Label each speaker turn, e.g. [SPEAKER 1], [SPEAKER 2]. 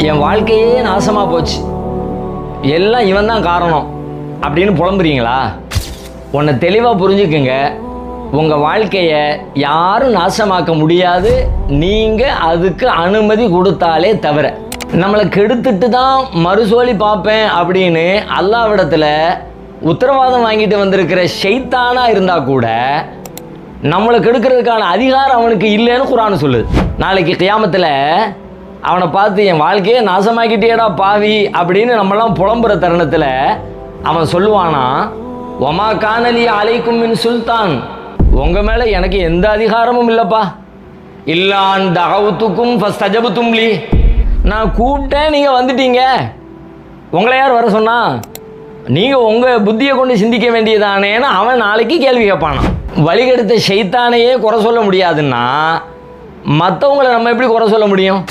[SPEAKER 1] என் வாழ்க்கையே நாசமாக போச்சு, எல்லாம் இவன் தான் காரணம் அப்படின்னு புலம்புறீங்களா? உன்னை தெளிவாக புரிஞ்சுக்குங்க, உங்கள் வாழ்க்கையை யாரும் நாசமாக்க முடியாது, நீங்கள் அதுக்கு அனுமதி கொடுத்தாலே தவிர. நம்மளை கெடுத்துட்டு தான் மறுசோலி பார்ப்பேன் அப்படின்னு அல்லாஹ்விடத்தில் உத்தரவாதம் வாங்கிட்டு வந்திருக்கிற ஷைத்தானா இருந்தால் கூட நம்மளை கெடுக்கிறதுக்கான அதிகாரம் அவனுக்கு இல்லைன்னு குர்ஆன் சொல்லுது. நாளைக்கு கியாமத்தில் அவனை பார்த்து என் வாழ்க்கையே நாசமாக்கிட்டேடா பாவி அப்படின்னு நம்மளாம் புலம்புற தருணத்தில் அவன் சொல்லுவானா, ஒமா கானலி அலைக்கும் மின் சுல்தான், உங்கள் மேலே எனக்கு எந்த அதிகாரமும் இல்லைப்பா. இல்லான் தகவுத்துக்கும் ஃபஸ்தஜபுத்தும்லி, நான் கூப்பிட்டேன் நீங்கள் வந்துட்டீங்க, உங்களை யார் வர சொன்னா? நீங்கள் உங்கள் புத்தியை கொண்டு சிந்திக்க வேண்டியதானேன்னு அவன் நாளைக்கு கேள்வி கேட்பானான். வழிகெடுத்த ஷைத்தானையே குறை சொல்ல முடியாதுன்னா மற்றவங்களை நம்ம எப்படி குறை சொல்ல முடியும்?